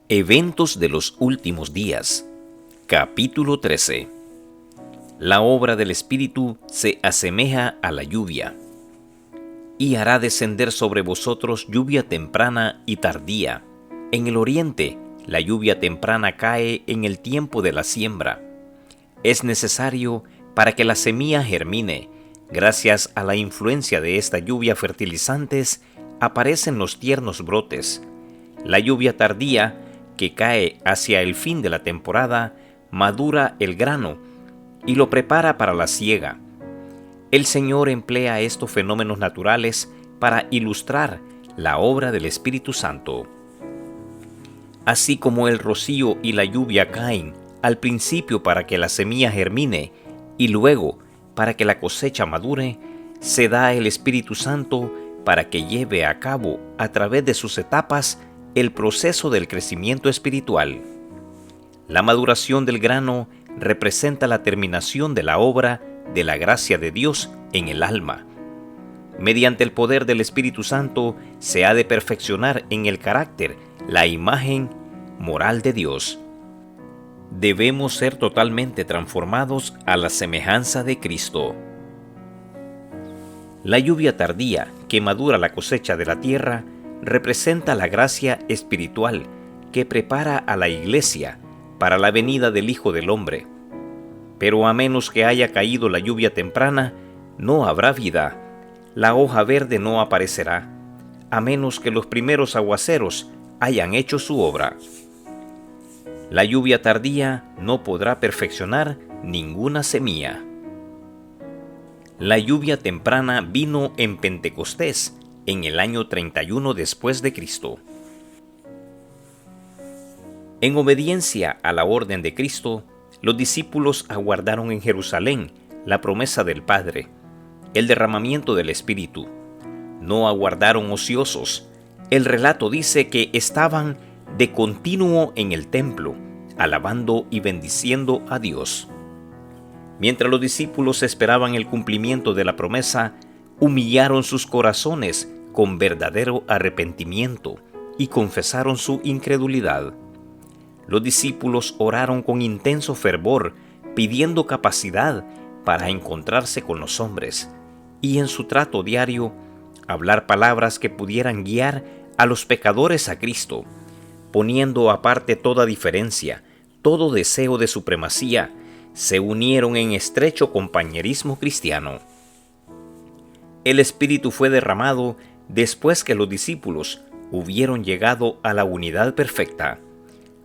Eventos de los últimos días. Capítulo 13. La obra del Espíritu se asemeja a la lluvia, y hará descender sobre vosotros lluvia temprana y tardía. En el oriente, la lluvia temprana cae en el tiempo de la siembra. Es necesario para que la semilla germine. Gracias a la influencia de esta lluvia fertilizantes, aparecen los tiernos brotes. La lluvia tardía, que cae hacia el fin de la temporada, madura el grano y lo prepara para la siega. El Señor emplea estos fenómenos naturales para ilustrar la obra del Espíritu Santo. Así como el rocío y la lluvia caen al principio para que la semilla germine y luego para que la cosecha madure, se da el Espíritu Santo para que lleve a cabo a través de sus etapas el proceso del crecimiento espiritual. La maduración del grano representa la terminación de la obra de la gracia de Dios en el alma. Mediante el poder del Espíritu Santo se ha de perfeccionar en el carácter la imagen moral de Dios. Debemos ser totalmente transformados a la semejanza de Cristo. La lluvia tardía que madura la cosecha de la tierra representa la gracia espiritual que prepara a la Iglesia para la venida del Hijo del Hombre. Pero a menos que haya caído la lluvia temprana, no habrá vida. La hoja verde no aparecerá, a menos que los primeros aguaceros hayan hecho su obra. La lluvia tardía no podrá perfeccionar ninguna semilla. La lluvia temprana vino en Pentecostés, en el año 31 después de Cristo. En obediencia a la orden de Cristo, los discípulos aguardaron en Jerusalén la promesa del Padre, el derramamiento del Espíritu. No aguardaron ociosos. El relato dice que estaban de continuo en el templo, alabando y bendiciendo a Dios. Mientras los discípulos esperaban el cumplimiento de la promesa, humillaron sus corazones con verdadero arrepentimiento y confesaron su incredulidad. Los discípulos oraron con intenso fervor, pidiendo capacidad para encontrarse con los hombres y en su trato diario hablar palabras que pudieran guiar a los pecadores a Cristo, poniendo aparte toda diferencia, todo deseo de supremacía. Se unieron en estrecho compañerismo cristiano. El Espíritu fue derramado después que los discípulos hubieron llegado a la unidad perfecta,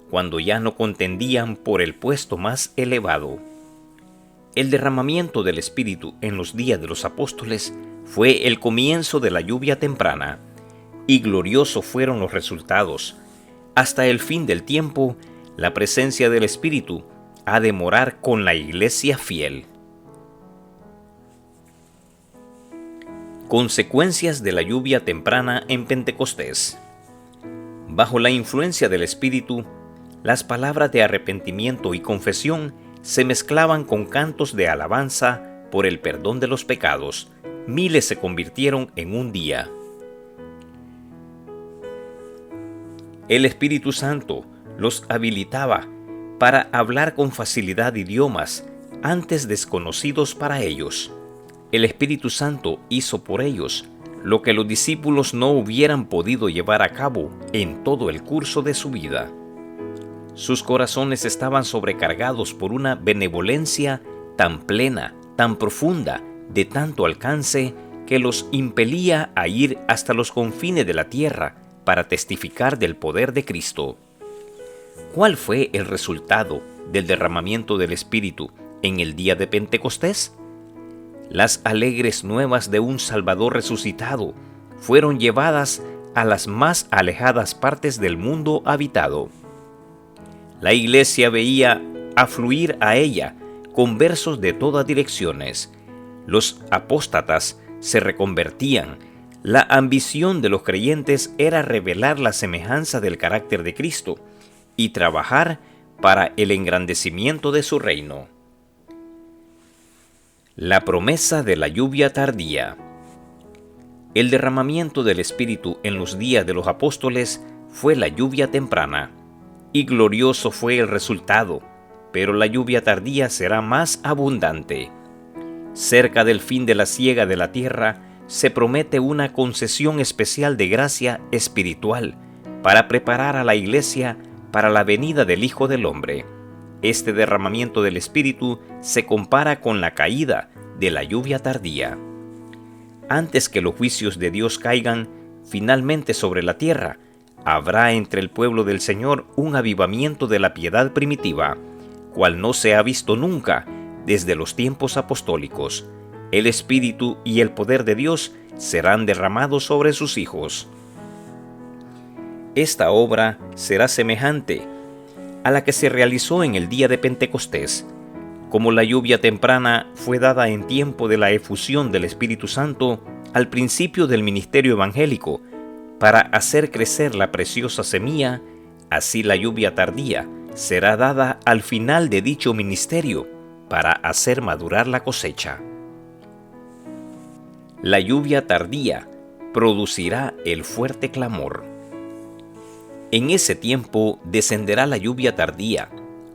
cuando ya no contendían por el puesto más elevado. El derramamiento del Espíritu en los días de los apóstoles fue el comienzo de la lluvia temprana, y gloriosos fueron los resultados. Hasta el fin del tiempo, la presencia del Espíritu ha de morar con la Iglesia fiel. Consecuencias de la lluvia temprana en Pentecostés. Bajo la influencia del Espíritu, las palabras de arrepentimiento y confesión se mezclaban con cantos de alabanza por el perdón de los pecados. Miles se convirtieron en un día. El Espíritu Santo los habilitaba para hablar con facilidad idiomas antes desconocidos para ellos. El Espíritu Santo hizo por ellos lo que los discípulos no hubieran podido llevar a cabo en todo el curso de su vida. Sus corazones estaban sobrecargados por una benevolencia tan plena, tan profunda, de tanto alcance, que los impelía a ir hasta los confines de la tierra para testificar del poder de Cristo. ¿Cuál fue el resultado del derramamiento del Espíritu en el día de Pentecostés? Las alegres nuevas de un Salvador resucitado fueron llevadas a las más alejadas partes del mundo habitado. La Iglesia veía afluir a ella conversos de todas direcciones. Los apóstatas se reconvertían. La ambición de los creyentes era revelar la semejanza del carácter de Cristo y trabajar para el engrandecimiento de su reino. La promesa de la lluvia tardía. El derramamiento del Espíritu en los días de los apóstoles fue la lluvia temprana. y glorioso fue el resultado, pero la lluvia tardía será más abundante. Cerca del fin de la siega de la tierra, se promete una concesión especial de gracia espiritual para preparar a la iglesia para la venida del Hijo del Hombre. Este derramamiento del Espíritu se compara con la caída de la lluvia tardía. Antes que los juicios de Dios caigan finalmente sobre la tierra, habrá entre el pueblo del Señor un avivamiento de la piedad primitiva, cual no se ha visto nunca desde los tiempos apostólicos. El Espíritu y el poder de Dios serán derramados sobre sus hijos. Esta obra será semejante a la que se realizó en el día de Pentecostés. Como la lluvia temprana fue dada en tiempo de la efusión del Espíritu Santo al principio del ministerio evangélico, para hacer crecer la preciosa semilla, así la lluvia tardía será dada al final de dicho ministerio, para hacer madurar la cosecha. La lluvia tardía producirá el fuerte clamor. En ese tiempo descenderá la lluvia tardía,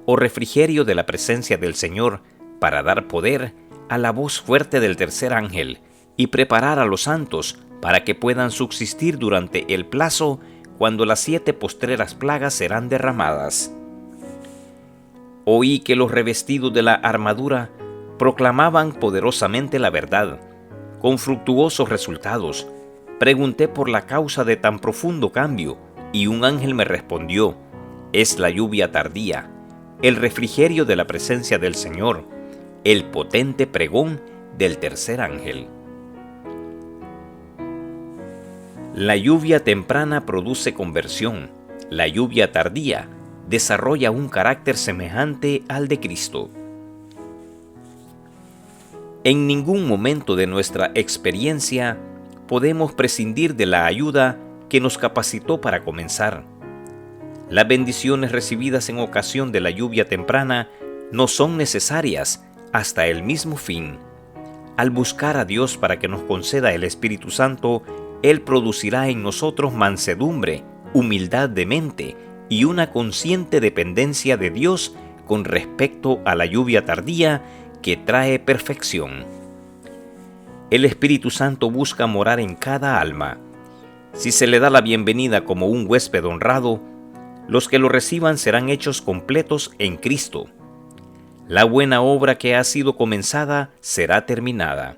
o refrigerio de la presencia del Señor, para dar poder a la voz fuerte del tercer ángel y preparar a los santos para que puedan subsistir durante el plazo cuando las 7 postreras plagas serán derramadas. Oí que los revestidos de la armadura proclamaban poderosamente la verdad, con fructuosos resultados. Pregunté por la causa de tan profundo cambio, y un ángel me respondió: es la lluvia tardía, el refrigerio de la presencia del Señor, el potente pregón del tercer ángel. La lluvia temprana produce conversión. La lluvia tardía desarrolla un carácter semejante al de Cristo. En ningún momento de nuestra experiencia podemos prescindir de la ayuda que nos capacitó para comenzar. Las bendiciones recibidas en ocasión de la lluvia temprana no son necesarias hasta el mismo fin. Al buscar a Dios para que nos conceda el Espíritu Santo, Él producirá en nosotros mansedumbre, humildad de mente y una consciente dependencia de Dios con respecto a la lluvia tardía que trae perfección. El Espíritu Santo busca morar en cada alma. Si se le da la bienvenida como un huésped honrado, los que lo reciban serán hechos completos en Cristo. La buena obra que ha sido comenzada será terminada.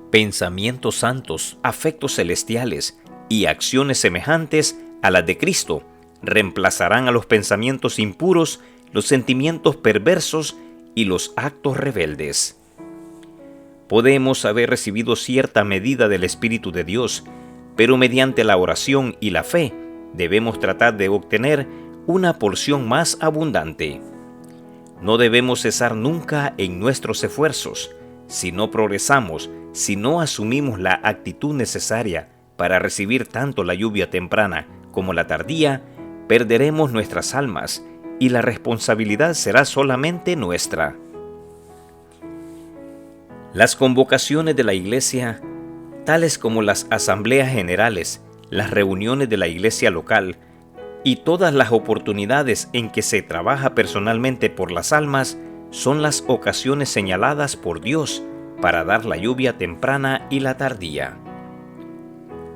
Pensamientos santos, afectos celestiales y acciones semejantes a las de Cristo reemplazarán a los pensamientos impuros, los sentimientos perversos y los actos rebeldes. Podemos haber recibido cierta medida del Espíritu de Dios, pero mediante la oración y la fe debemos tratar de obtener una porción más abundante. No debemos cesar nunca en nuestros esfuerzos. Si no progresamos, si no asumimos la actitud necesaria para recibir tanto la lluvia temprana como la tardía, perderemos nuestras almas y la responsabilidad será solamente nuestra. Las convocaciones de la Iglesia, tales como las asambleas generales, las reuniones de la Iglesia local y todas las oportunidades en que se trabaja personalmente por las almas, son las ocasiones señaladas por Dios para dar la lluvia temprana y la tardía.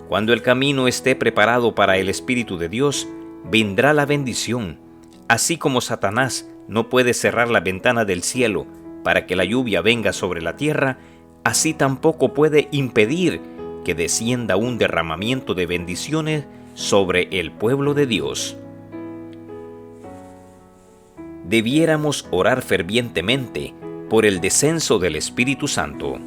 Cuando el camino esté preparado para el Espíritu de Dios, vendrá la bendición. Así como Satanás no puede cerrar la ventana del cielo para que la lluvia venga sobre la tierra, así tampoco puede impedir que descienda un derramamiento de bendiciones sobre el pueblo de Dios. Debiéramos orar fervientemente por el descenso del Espíritu Santo.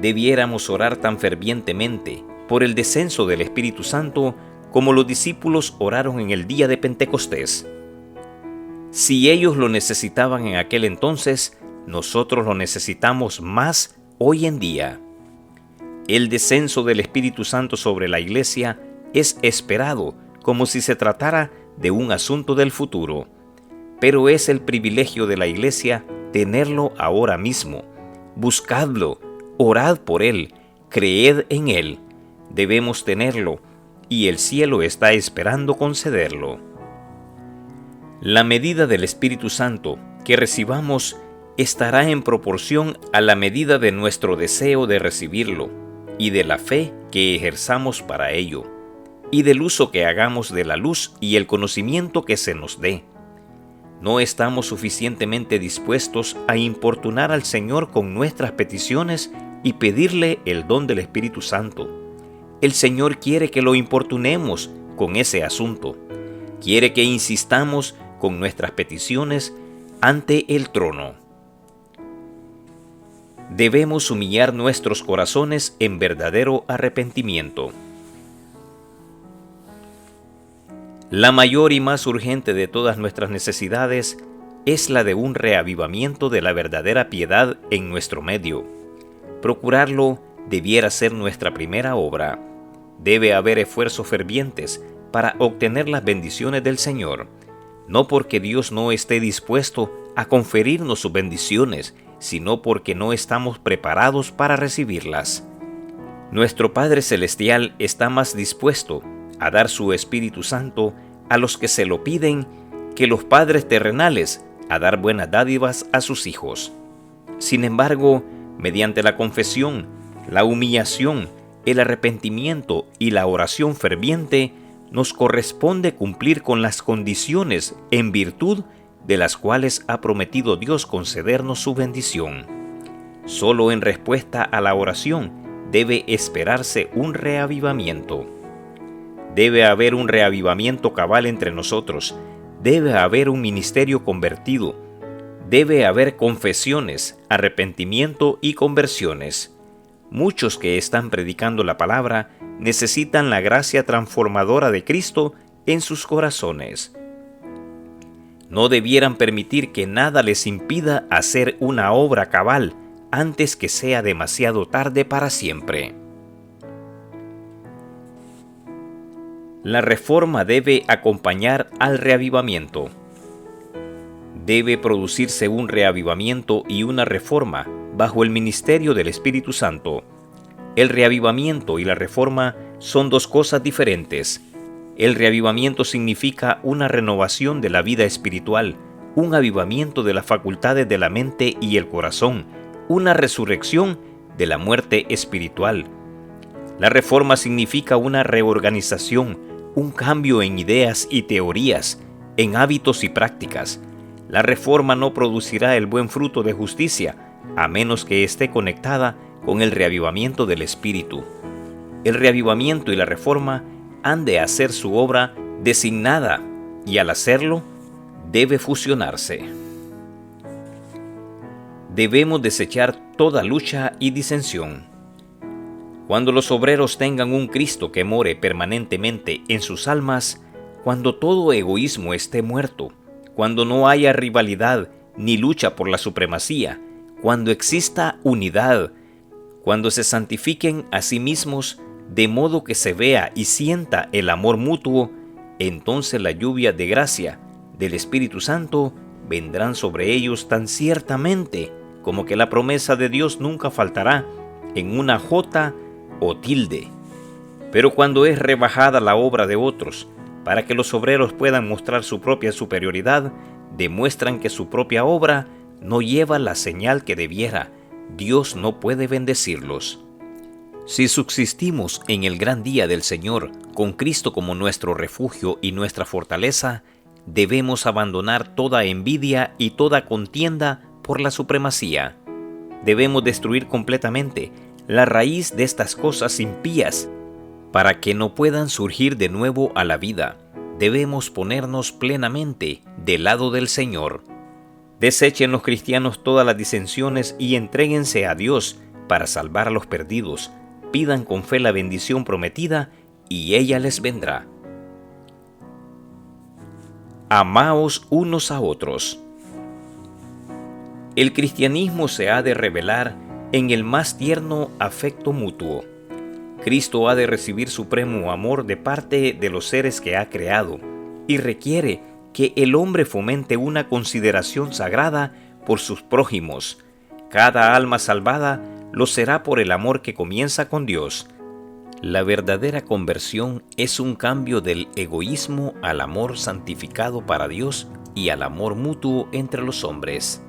Debiéramos orar tan fervientemente por el descenso del Espíritu Santo como los discípulos oraron en el día de Pentecostés. Si ellos lo necesitaban en aquel entonces, nosotros lo necesitamos más hoy en día. El descenso del Espíritu Santo sobre la Iglesia es esperado como si se tratara de un asunto del futuro, pero es el privilegio de la Iglesia tenerlo ahora mismo. Buscadlo, orad por él, creed en él. Debemos tenerlo, y el cielo está esperando concederlo. La medida del Espíritu Santo que recibamos estará en proporción a la medida de nuestro deseo de recibirlo y de la fe que ejerzamos para ello, y del uso que hagamos de la luz y el conocimiento que se nos dé. No estamos suficientemente dispuestos a importunar al Señor con nuestras peticiones y pedirle el don del Espíritu Santo. El Señor quiere que lo importunemos con ese asunto. Quiere que insistamos con nuestras peticiones ante el trono. Debemos humillar nuestros corazones en verdadero arrepentimiento. La mayor y más urgente de todas nuestras necesidades es la de un reavivamiento de la verdadera piedad en nuestro medio. Procurarlo debiera ser nuestra primera obra. Debe haber esfuerzos fervientes para obtener las bendiciones del Señor, no porque Dios no esté dispuesto a conferirnos sus bendiciones, sino porque no estamos preparados para recibirlas. Nuestro Padre Celestial está más dispuesto a dar su Espíritu Santo a los que se lo piden que los padres terrenales a dar buenas dádivas a sus hijos. Sin embargo, mediante la confesión, la humillación, el arrepentimiento y la oración ferviente, nos corresponde cumplir con las condiciones en virtud de las cuales ha prometido Dios concedernos su bendición. Solo en respuesta a la oración debe esperarse un reavivamiento. Debe haber un reavivamiento cabal entre nosotros. Debe haber un ministerio convertido. Debe haber confesiones, arrepentimiento y conversiones. Muchos que están predicando la palabra necesitan la gracia transformadora de Cristo en sus corazones. No debieran permitir que nada les impida hacer una obra cabal antes que sea demasiado tarde para siempre. La reforma debe acompañar al reavivamiento. Debe producirse un reavivamiento y una reforma bajo el ministerio del Espíritu Santo. El reavivamiento y la reforma son dos cosas diferentes. El reavivamiento significa una renovación de la vida espiritual, un avivamiento de las facultades de la mente y el corazón, una resurrección de la muerte espiritual. La reforma significa una reorganización, un cambio en ideas y teorías, en hábitos y prácticas. La reforma no producirá el buen fruto de justicia, a menos que esté conectada con el reavivamiento del Espíritu. El reavivamiento y la reforma han de hacer su obra designada y al hacerlo debe fusionarse. Debemos desechar toda lucha y disensión. Cuando los obreros tengan un Cristo que more permanentemente en sus almas, cuando todo egoísmo esté muerto, cuando no haya rivalidad ni lucha por la supremacía, cuando exista unidad, cuando se santifiquen a sí mismos de modo que se vea y sienta el amor mutuo, entonces la lluvia de gracia del Espíritu Santo vendrán sobre ellos tan ciertamente como que la promesa de Dios nunca faltará en una jota o tilde. Pero cuando es rebajada la obra de otros, para que los obreros puedan mostrar su propia superioridad, demuestran que su propia obra no lleva la señal que debiera. Dios no puede bendecirlos. Si subsistimos en el gran día del Señor, con Cristo como nuestro refugio y nuestra fortaleza, debemos abandonar toda envidia y toda contienda por la supremacía. Debemos destruir completamente la raíz de estas cosas impías para que no puedan surgir de nuevo a la vida. Debemos ponernos plenamente del lado del Señor. Desechen los cristianos todas las disensiones y entréguense a Dios para salvar a los perdidos. Pidan con fe la bendición prometida y ella les vendrá. Amaos unos a otros. El cristianismo se ha de revelar en el más tierno afecto mutuo. Cristo ha de recibir supremo amor de parte de los seres que ha creado y requiere que el hombre fomente una consideración sagrada por sus prójimos. Cada alma salvada lo será por el amor que comienza con Dios. La verdadera conversión es un cambio del egoísmo al amor santificado para Dios y al amor mutuo entre los hombres.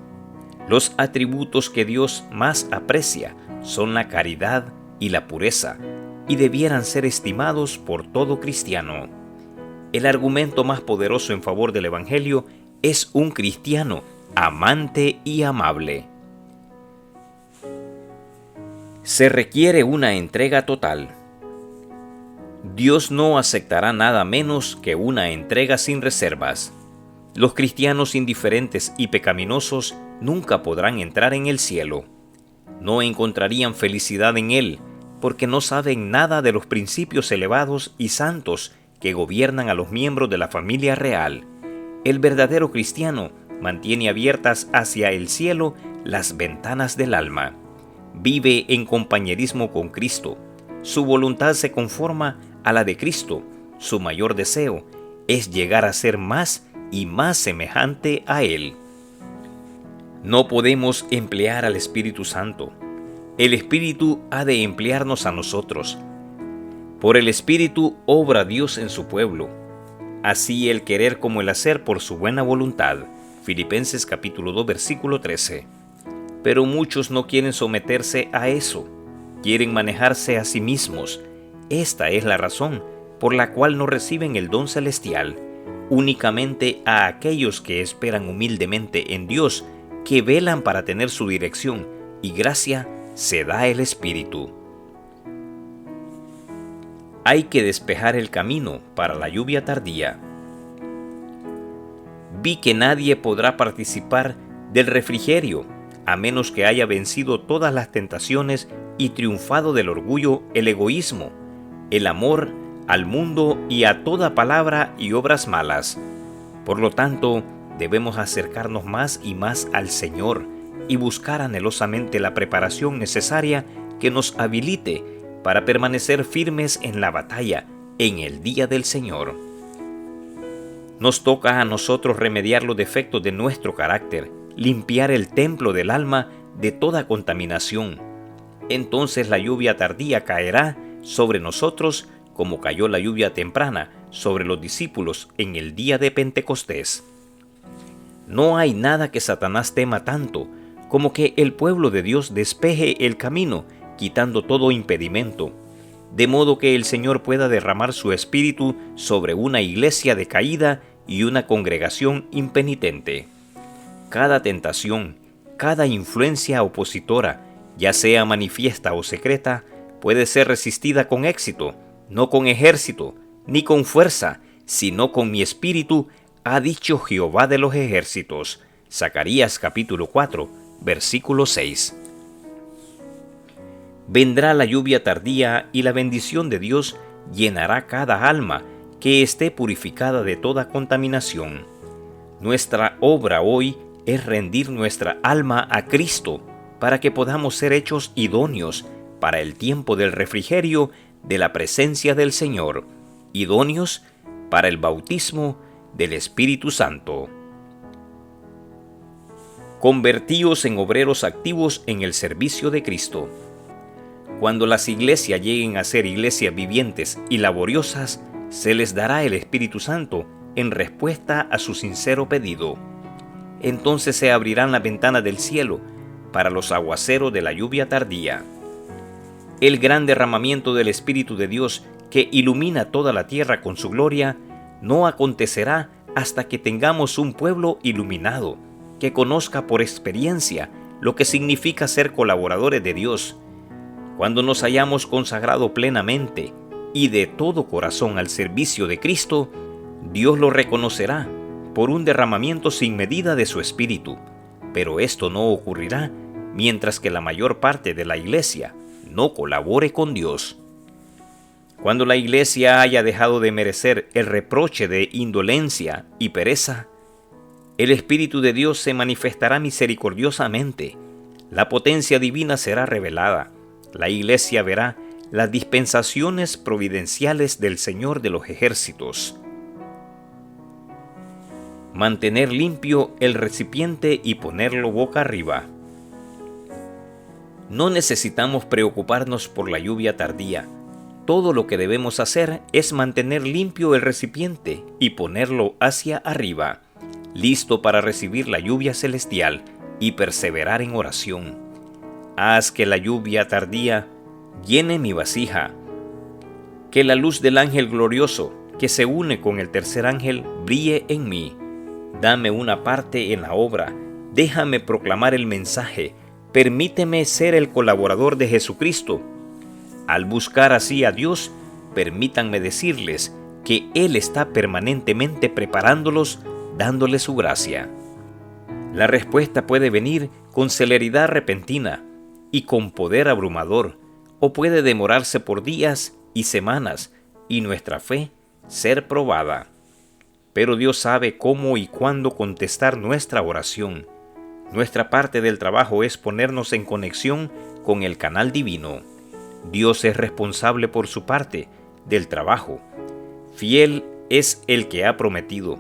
Los atributos que Dios más aprecia son la caridad y la pureza, y debieran ser estimados por todo cristiano. El argumento más poderoso en favor del Evangelio es un cristiano amante y amable. Se requiere una entrega total. Dios no aceptará nada menos que una entrega sin reservas. Los cristianos indiferentes y pecaminosos nunca podrán entrar en el cielo. No encontrarían felicidad en él, porque no saben nada de los principios elevados y santos que gobiernan a los miembros de la familia real. El verdadero cristiano mantiene abiertas hacia el cielo las ventanas del alma. Vive en compañerismo con Cristo. Su voluntad se conforma a la de Cristo. Su mayor deseo es llegar a ser más y más semejante a Él. No podemos emplear al Espíritu Santo. El Espíritu ha de emplearnos a nosotros. Por el Espíritu obra Dios en su pueblo. Así el querer como el hacer por su buena voluntad. Filipenses capítulo 2, versículo 13. Pero muchos no quieren someterse a eso. Quieren manejarse a sí mismos. Esta es la razón por la cual no reciben el don celestial. Únicamente a aquellos que esperan humildemente en Dios, que velan para tener su dirección y gracia, se da el Espíritu. Hay que despejar el camino para la lluvia tardía. Vi que nadie podrá participar del refrigerio, a menos que haya vencido todas las tentaciones y triunfado del orgullo, el egoísmo, el amor al mundo y a toda palabra y obras malas. Por lo tanto, debemos acercarnos más y más al Señor y buscar anhelosamente la preparación necesaria que nos habilite para permanecer firmes en la batalla en el día del Señor. Nos toca a nosotros remediar los defectos de nuestro carácter, limpiar el templo del alma de toda contaminación. Entonces la lluvia tardía caerá sobre nosotros como cayó la lluvia temprana sobre los discípulos en el día de Pentecostés. No hay nada que Satanás tema tanto como que el pueblo de Dios despeje el camino, quitando todo impedimento, de modo que el Señor pueda derramar su espíritu sobre una iglesia decaída y una congregación impenitente. Cada tentación, cada influencia opositora, ya sea manifiesta o secreta, puede ser resistida con éxito, no con ejército, ni con fuerza, sino con mi espíritu, ha dicho Jehová de los ejércitos. Zacarías capítulo 4, versículo 6. Vendrá la lluvia tardía y la bendición de Dios llenará cada alma que esté purificada de toda contaminación. Nuestra obra hoy es rendir nuestra alma a Cristo para que podamos ser hechos idóneos para el tiempo del refrigerio de la presencia del Señor, idóneos para el bautismo del Espíritu Santo. Convertíos en obreros activos en el servicio de Cristo. Cuando las iglesias lleguen a ser iglesias vivientes y laboriosas, se les dará el Espíritu Santo en respuesta a su sincero pedido. Entonces se abrirán las ventanas del cielo para los aguaceros de la lluvia tardía. El gran derramamiento del Espíritu de Dios que ilumina toda la tierra con su gloria no acontecerá hasta que tengamos un pueblo iluminado, que conozca por experiencia lo que significa ser colaboradores de Dios. Cuando nos hayamos consagrado plenamente y de todo corazón al servicio de Cristo, Dios lo reconocerá por un derramamiento sin medida de su Espíritu, pero esto no ocurrirá mientras que la mayor parte de la iglesia no colabore con Dios. Cuando la iglesia haya dejado de merecer el reproche de indolencia y pereza, el Espíritu de Dios se manifestará misericordiosamente, la potencia divina será revelada, la iglesia verá las dispensaciones providenciales del Señor de los ejércitos. Mantener limpio el recipiente y ponerlo boca arriba. No necesitamos preocuparnos por la lluvia tardía. Todo lo que debemos hacer es mantener limpio el recipiente y ponerlo hacia arriba. listo para recibir la lluvia celestial y perseverar en oración. Haz que la lluvia tardía llene mi vasija, que la luz del ángel glorioso, que se une con el tercer ángel, brille en mí. Dame una parte en la obra, déjame proclamar el mensaje, permíteme ser el colaborador de Jesucristo. Al buscar así a Dios, permítanme decirles que Él está permanentemente preparándolos, dándoles su gracia. La respuesta puede venir con celeridad repentina y con poder abrumador, o puede demorarse por días y semanas, y nuestra fe ser probada. Pero Dios sabe cómo y cuándo contestar nuestra oración. Nuestra parte del trabajo es ponernos en conexión con el canal divino. Dios es responsable por su parte del trabajo. Fiel es el que ha prometido.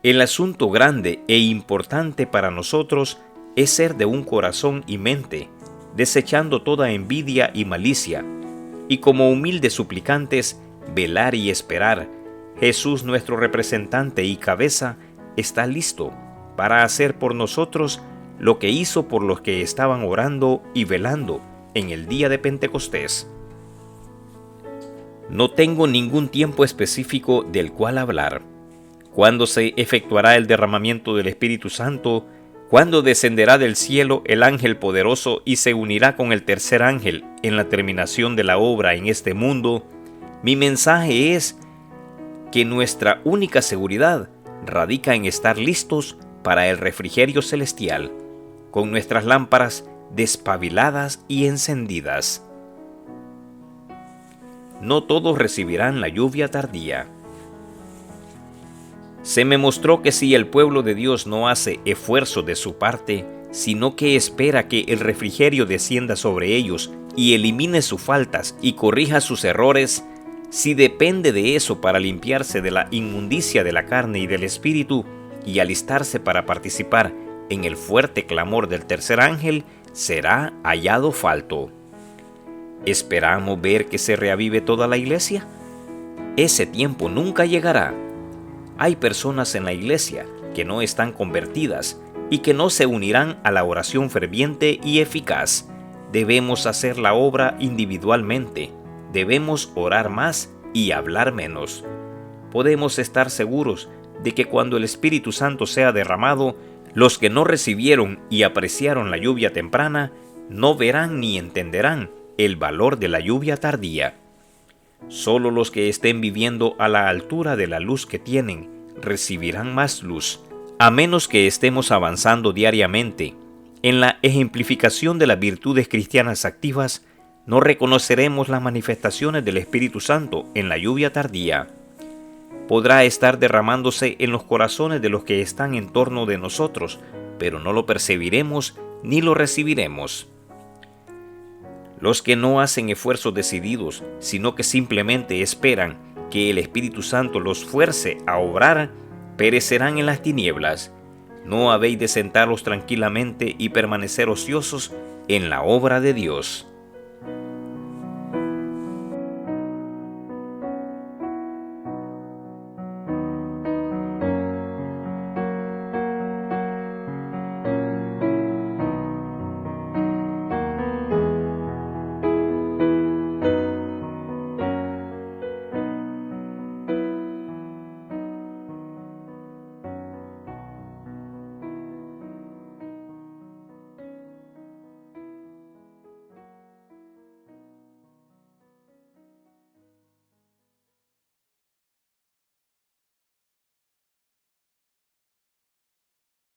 El asunto grande e importante para nosotros es ser de un corazón y mente, desechando toda envidia y malicia, y como humildes suplicantes, velar y esperar. Jesús, nuestro representante y cabeza, está listo para hacer por nosotros lo que hizo por los que estaban orando y velando en el día de Pentecostés. No tengo ningún tiempo específico del cual hablar. ¿Cuándo se efectuará el derramamiento del Espíritu Santo? ¿Cuándo descenderá del cielo el ángel poderoso y se unirá con el tercer ángel en la terminación de la obra en este mundo? Mi mensaje es que nuestra única seguridad radica en estar listos para el refrigerio celestial, con nuestras lámparas despabiladas y encendidas. No todos recibirán la lluvia tardía. Se me mostró que si el pueblo de Dios no hace esfuerzo de su parte, sino que espera que el refrigerio descienda sobre ellos y elimine sus faltas y corrija sus errores, si depende de eso para limpiarse de la inmundicia de la carne y del espíritu y alistarse para participar en el fuerte clamor del tercer ángel, será hallado falto. ¿Esperamos ver que se reavive toda la iglesia? Ese tiempo nunca llegará. Hay personas en la iglesia que no están convertidas y que no se unirán a la oración ferviente y eficaz. Debemos hacer la obra individualmente. Debemos orar más y hablar menos. Podemos estar seguros de que cuando el Espíritu Santo sea derramado, los que no recibieron y apreciaron la lluvia temprana no verán ni entenderán el valor de la lluvia tardía. Solo los que estén viviendo a la altura de la luz que tienen recibirán más luz, a menos que estemos avanzando diariamente en la ejemplificación de las virtudes cristianas activas. No reconoceremos las manifestaciones del Espíritu Santo en la lluvia tardía. Podrá estar derramándose en los corazones de los que están en torno de nosotros, pero no lo percibiremos ni lo recibiremos. Los que no hacen esfuerzos decididos, sino que simplemente esperan que el Espíritu Santo los fuerce a obrar, perecerán en las tinieblas. No habéis de sentaros tranquilamente y permanecer ociosos en la obra de Dios.